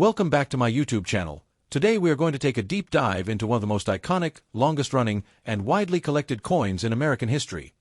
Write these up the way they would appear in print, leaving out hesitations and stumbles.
Welcome back to my YouTube channel. Today we are going to take a deep dive into one of the most iconic, longest-running, and widely collected coins in American history.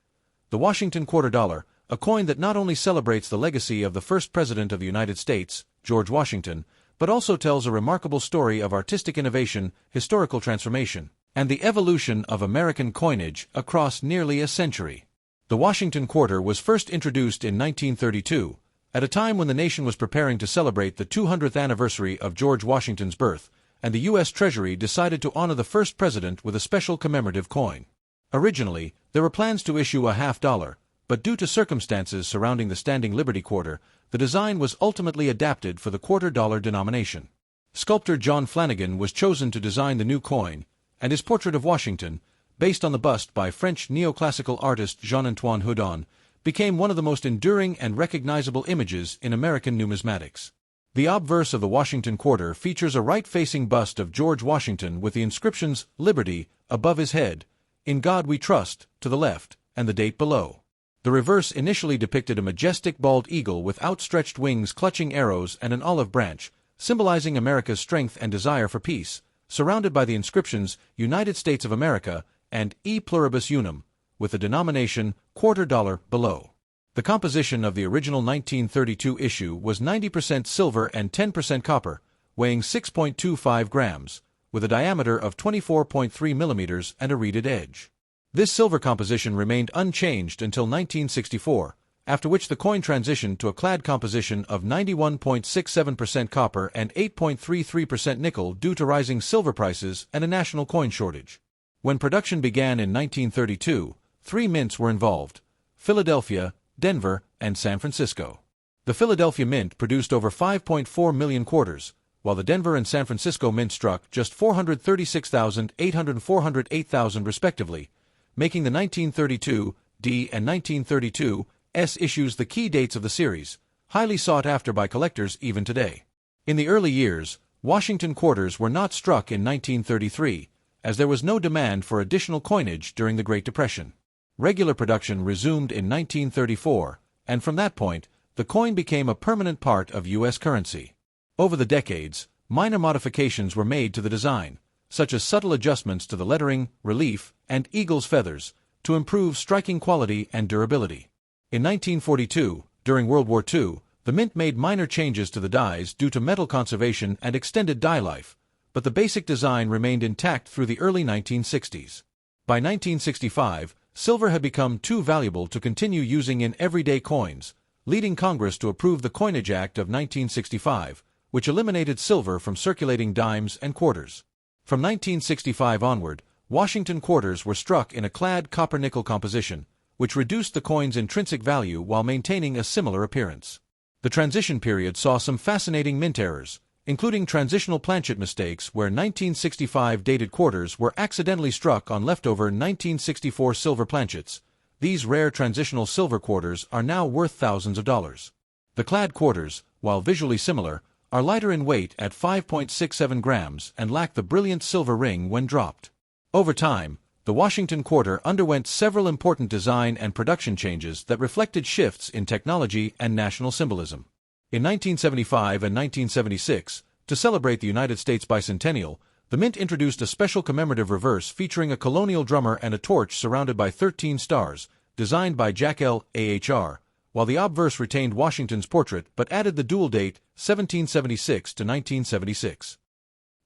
The Washington Quarter Dollar, a coin that not only celebrates the legacy of the first President of the United States, George Washington, but also tells a remarkable story of artistic innovation, historical transformation, and the evolution of American coinage across nearly a century. The Washington Quarter was first introduced in 1932, at a time when the nation was preparing to celebrate the 200th anniversary of George Washington's birth, and the U.S. Treasury decided to honor the first president with a special commemorative coin. Originally, there were plans to issue a $50, but due to circumstances surrounding the Standing Liberty Quarter, the design was ultimately adapted for the quarter-dollar denomination. Sculptor John Flanagan was chosen to design the new coin, and his portrait of Washington, based on the bust by French neoclassical artist Jean-Antoine Houdon, became one of the most enduring and recognizable images in American numismatics. The obverse of the Washington Quarter features a right-facing bust of George Washington with the inscriptions "Liberty" above his head, "In God We Trust" to the left, and the date below. The reverse initially depicted a majestic bald eagle with outstretched wings clutching arrows and an olive branch, symbolizing America's strength and desire for peace, surrounded by the inscriptions "United States of America" and "E Pluribus Unum," with the denomination quarter dollar below. The composition of the original 1932 issue was 90% silver and 10% copper, weighing 6.25 grams, with a diameter of 24.3 millimeters and a reeded edge. This silver composition remained unchanged until 1964, after which the coin transitioned to a clad composition of 91.67% copper and 8.33% nickel due to rising silver prices and a national coin shortage. When production began in 1932, 3 mints were involved: Philadelphia, Denver, and San Francisco. The Philadelphia Mint produced over 5.4 million quarters, while the Denver and San Francisco Mint struck just 436,800 and 408,000 respectively, making the 1932 D and 1932 S issues the key dates of the series, highly sought after by collectors even today. In the early years, Washington quarters were not struck in 1933, as there was no demand for additional coinage during the Great Depression. Regular production resumed in 1934, and from that point, the coin became a permanent part of U.S. currency. Over the decades, minor modifications were made to the design, such as subtle adjustments to the lettering, relief, and eagle's feathers, to improve striking quality and durability. In 1942, during World War II, the Mint made minor changes to the dies due to metal conservation and extended die life, but the basic design remained intact through the early 1960s. By 1965, silver had become too valuable to continue using in everyday coins, leading Congress to approve the Coinage Act of 1965, which eliminated silver from circulating dimes and quarters. From 1965 onward, Washington quarters were struck in a clad copper-nickel composition, which reduced the coin's intrinsic value while maintaining a similar appearance. The transition period saw some fascinating mint errors, including transitional planchet mistakes where 1965 dated quarters were accidentally struck on leftover 1964 silver planchets. These rare transitional silver quarters are now worth thousands of dollars. The clad quarters, while visually similar, are lighter in weight at 5.67 grams and lack the brilliant silver ring when dropped. Over time, the Washington Quarter underwent several important design and production changes that reflected shifts in technology and national symbolism. In 1975 and 1976, to celebrate the United States bicentennial, the Mint introduced a special commemorative reverse featuring a colonial drummer and a torch surrounded by 13 stars, designed by Jack L. Ahr, while the obverse retained Washington's portrait but added the dual date 1776 to 1976.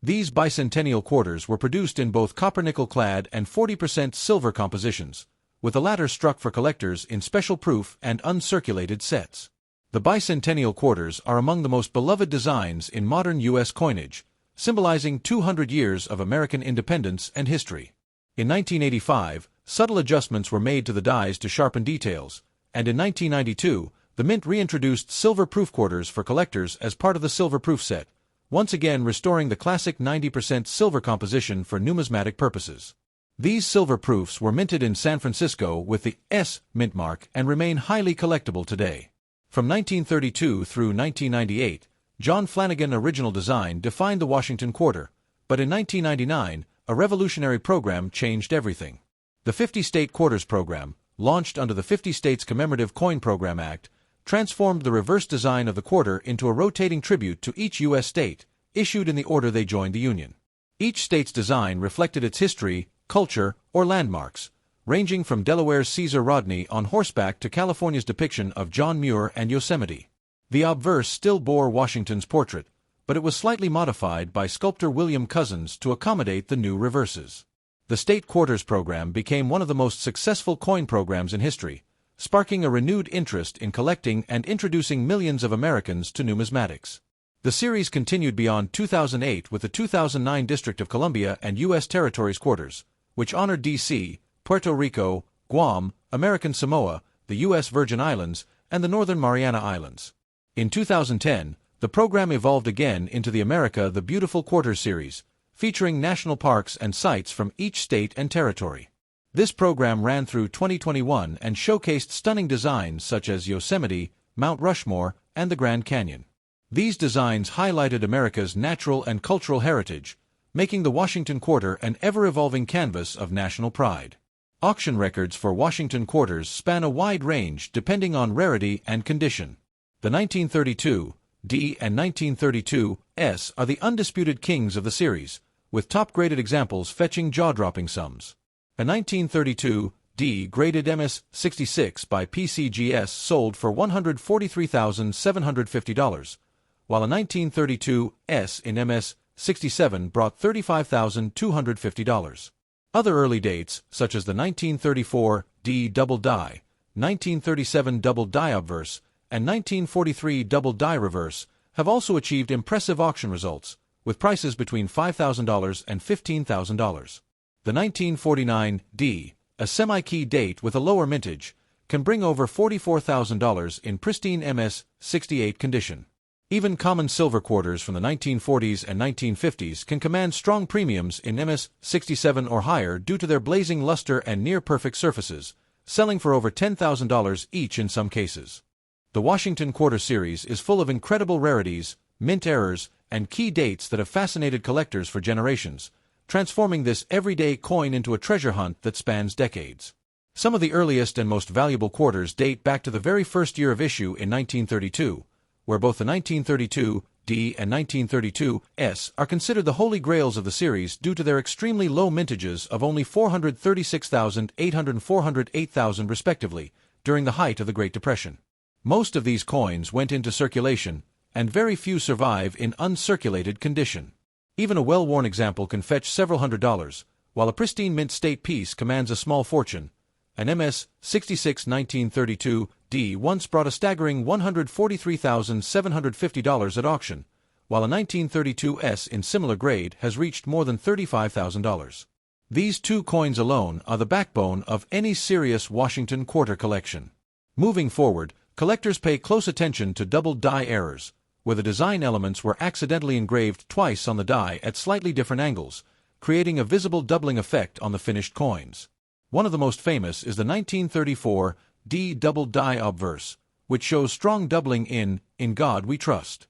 These bicentennial quarters were produced in both copper-nickel clad and 40% silver compositions, with the latter struck for collectors in special proof and uncirculated sets. The bicentennial quarters are among the most beloved designs in modern U.S. coinage, symbolizing 200 years of American independence and history. In 1985, subtle adjustments were made to the dies to sharpen details, and in 1992, the Mint reintroduced silver proof quarters for collectors as part of the silver proof set, once again restoring the classic 90% silver composition for numismatic purposes. These silver proofs were minted in San Francisco with the S mint mark and remain highly collectible today. From 1932 through 1998, John Flanagan original design defined the Washington Quarter, but in 1999, a revolutionary program changed everything. The 50-State Quarters Program, launched under the 50 States Commemorative Coin Program Act, transformed the reverse design of the quarter into a rotating tribute to each U.S. state, issued in the order they joined the Union. Each state's design reflected its history, culture, or landmarks, ranging from Delaware's Caesar Rodney on horseback to California's depiction of John Muir and Yosemite. The obverse still bore Washington's portrait, but it was slightly modified by sculptor William Cousins to accommodate the new reverses. The State Quarters program became one of the most successful coin programs in history, sparking a renewed interest in collecting and introducing millions of Americans to numismatics. The series continued beyond 2008 with the 2009 District of Columbia and U.S. Territories Quarters, which honored D.C., Puerto Rico, Guam, American Samoa, the U.S. Virgin Islands, and the Northern Mariana Islands. In 2010, the program evolved again into the America the Beautiful Quarters series, featuring national parks and sites from each state and territory. This program ran through 2021 and showcased stunning designs such as Yosemite, Mount Rushmore, and the Grand Canyon. These designs highlighted America's natural and cultural heritage, making the Washington Quarter an ever-evolving canvas of national pride. Auction records for Washington Quarters span a wide range depending on rarity and condition. The 1932 D and 1932 S are the undisputed kings of the series, with top-graded examples fetching jaw-dropping sums. A 1932 D graded MS-66 by PCGS sold for $143,750, while a 1932 S in MS-67 brought $35,250. Other early dates, such as the 1934 D double die, 1937 double die obverse, and 1943 double die reverse, have also achieved impressive auction results, with prices between $5,000 and $15,000. The 1949 D, a semi-key date with a lower mintage, can bring over $44,000 in pristine MS-68 condition. Even common silver quarters from the 1940s and 1950s can command strong premiums in MS-67 or higher due to their blazing luster and near-perfect surfaces, selling for over $10,000 each in some cases. The Washington Quarter series is full of incredible rarities, mint errors, and key dates that have fascinated collectors for generations, transforming this everyday coin into a treasure hunt that spans decades. Some of the earliest and most valuable quarters date back to the very first year of issue in 1932, where both the 1932 D and 1932 S are considered the holy grails of the series due to their extremely low mintages of only 436,800 and 408,000 respectively, during the height of the Great Depression. Most of these coins went into circulation, and very few survive in uncirculated condition. Even a well-worn example can fetch several $100s, while a pristine mint state piece commands a small fortune. An MS-66 1932 D once brought a staggering $143,750 at auction, while a 1932 S in similar grade has reached more than $35,000. These two coins alone are the backbone of any serious Washington Quarter collection. Moving forward, collectors pay close attention to double die errors, where the design elements were accidentally engraved twice on the die at slightly different angles, creating a visible doubling effect on the finished coins. One of the most famous is the 1934 D double die obverse, which shows strong doubling in God We Trust.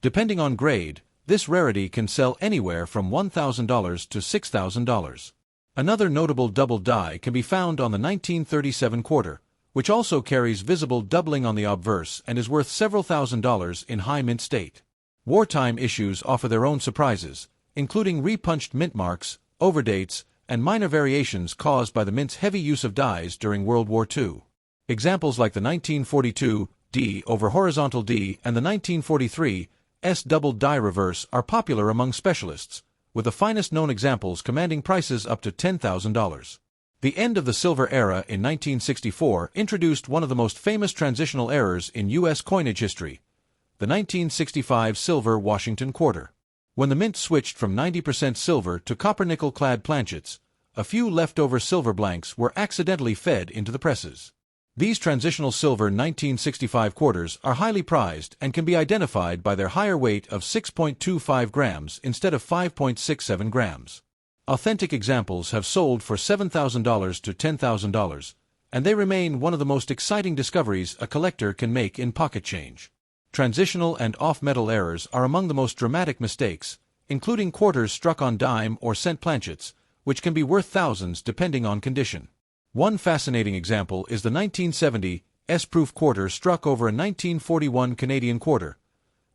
Depending on grade, this rarity can sell anywhere from $1,000 to $6,000. Another notable double die can be found on the 1937 quarter, which also carries visible doubling on the obverse and is worth several $1,000s in high mint state. Wartime issues offer their own surprises, including repunched mint marks, overdates, and minor variations caused by the mint's heavy use of dies during World War II. Examples like the 1942 D over horizontal D and the 1943 S double die reverse are popular among specialists, with the finest known examples commanding prices up to $10,000. The end of the silver era in 1964 introduced one of the most famous transitional errors in U.S. coinage history, the 1965 silver Washington Quarter. When the mint switched from 90% silver to copper-nickel-clad planchets, a few leftover silver blanks were accidentally fed into the presses. These transitional silver 1965 quarters are highly prized and can be identified by their higher weight of 6.25 grams instead of 5.67 grams. Authentic examples have sold for $7,000 to $10,000, and they remain one of the most exciting discoveries a collector can make in pocket change. Transitional and off-metal errors are among the most dramatic mistakes, including quarters struck on dime or cent planchets, which can be worth thousands depending on condition. One fascinating example is the 1970 S-proof quarter struck over a 1941 Canadian quarter.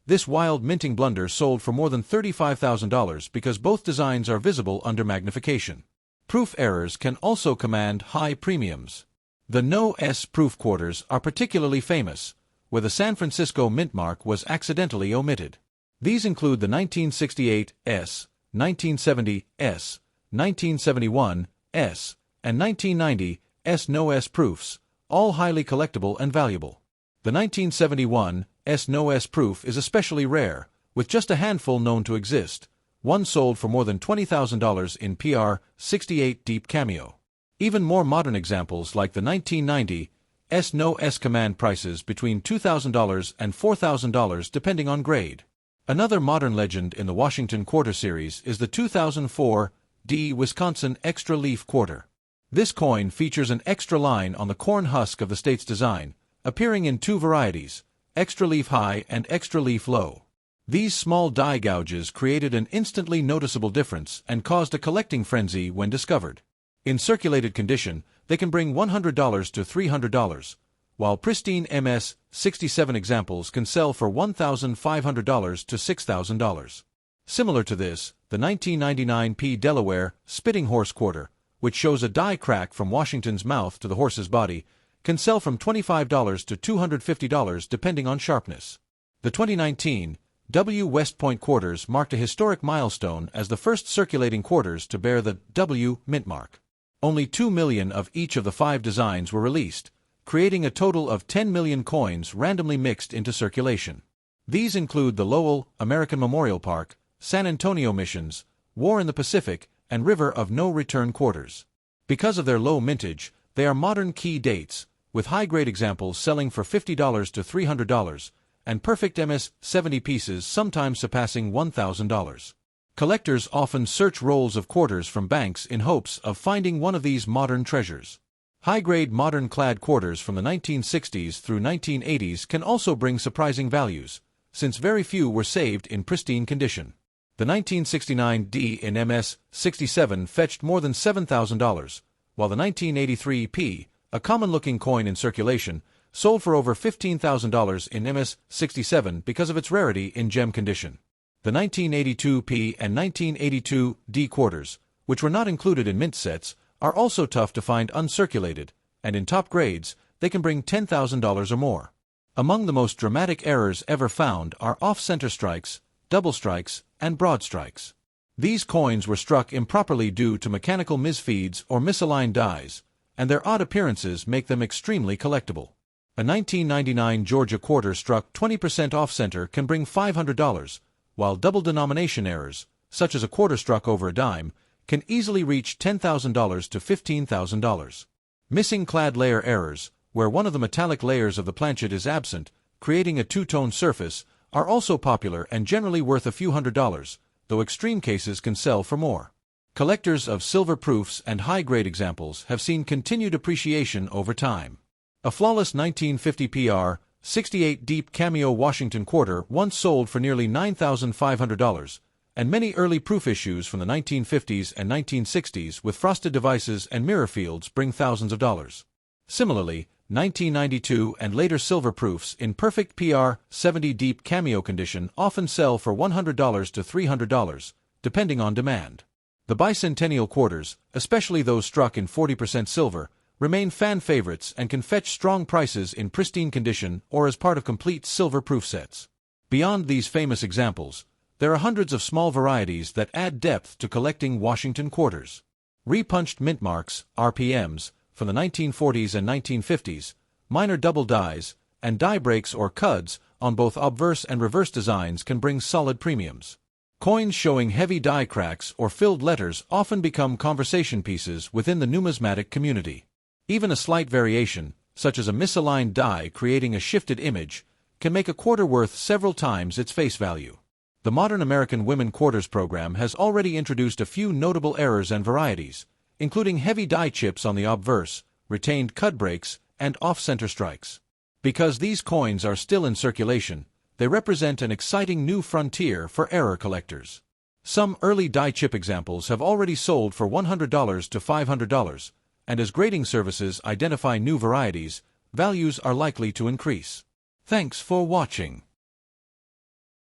This wild minting blunder sold for more than $35,000 because both designs are visible under magnification. Proof errors can also command high premiums. The No S proof quarters are particularly famous, where the San Francisco mint mark was accidentally omitted. These include the 1968 S, 1970 S, 1971 S, and 1990 S No S proofs, all highly collectible and valuable. The 1971 S No S proof is especially rare, with just a handful known to exist. One sold for more than $20,000 in PR 68 Deep Cameo. Even more modern examples like the 1990 S No S command prices between $2,000 and $4,000 depending on grade. Another modern legend in the Washington Quarter series is the 2004 D Wisconsin Extra Leaf Quarter. This coin features an extra line on the corn husk of the state's design, appearing in two varieties, Extra Leaf High and Extra Leaf Low. These small die gouges created an instantly noticeable difference and caused a collecting frenzy when discovered. In circulated condition, they can bring $100 to $300, while pristine MS-67 examples can sell for $1,500 to $6,000. Similar to this, the 1999 P. Delaware Spitting Horse Quarter, which shows a die crack from Washington's mouth to the horse's body, can sell from $25 to $250 depending on sharpness. The 2019 W. West Point quarters marked a historic milestone as the first circulating quarters to bear the W. mint mark. Only 2 million of each of the 5 designs were released, creating a total of 10 million coins randomly mixed into circulation. These include the Lowell, American Memorial Park, San Antonio Missions, War in the Pacific, and River of No Return quarters. Because of their low mintage, they are modern key dates, with high-grade examples selling for $50 to $300, and perfect MS-70 pieces sometimes surpassing $1,000. Collectors often search rolls of quarters from banks in hopes of finding one of these modern treasures. High-grade modern clad quarters from the 1960s through 1980s can also bring surprising values, since very few were saved in pristine condition. The 1969 D in MS-67 fetched more than $7,000, while the 1983 P, a common-looking coin in circulation, sold for over $15,000 in MS-67 because of its rarity in gem condition. The 1982 P and 1982 D quarters, which were not included in mint sets, are also tough to find uncirculated, and in top grades, they can bring $10,000 or more. Among the most dramatic errors ever found are off-center strikes, double strikes, and broad strikes. These coins were struck improperly due to mechanical misfeeds or misaligned dies, and their odd appearances make them extremely collectible. A 1999 Georgia quarter struck 20% off-center can bring $500, while double denomination errors, such as a quarter struck over a dime, can easily reach $10,000 to $15,000. Missing clad layer errors, where one of the metallic layers of the planchet is absent, creating a two-tone surface, are also popular and generally worth a few $100s, though extreme cases can sell for more. Collectors of silver proofs and high-grade examples have seen continued appreciation over time. A flawless 1950 PR 68 Deep Cameo Washington quarter once sold for nearly $9,500, and many early proof issues from the 1950s and 1960s with frosted devices and mirror fields bring thousands of dollars. Similarly, 1992 and later silver proofs in perfect PR 70 Deep Cameo condition often sell for $100 to $300, depending on demand. The bicentennial quarters, especially those struck in 40% silver, remain fan favorites and can fetch strong prices in pristine condition or as part of complete silver proof sets. Beyond these famous examples, there are hundreds of small varieties that add depth to collecting Washington quarters. Repunched mint marks, RPMs, from the 1940s and 1950s, minor double dies, and die breaks or cuds on both obverse and reverse designs can bring solid premiums. Coins showing heavy die cracks or filled letters often become conversation pieces within the numismatic community. Even a slight variation, such as a misaligned die creating a shifted image, can make a quarter worth several times its face value. The Modern American Women Quarters program has already introduced a few notable errors and varieties, including heavy die chips on the obverse, retained cud breaks, and off-center strikes. Because these coins are still in circulation, they represent an exciting new frontier for error collectors. Some early die chip examples have already sold for $100 to $500, and as grading services identify new varieties, values are likely to increase. Thanks for watching.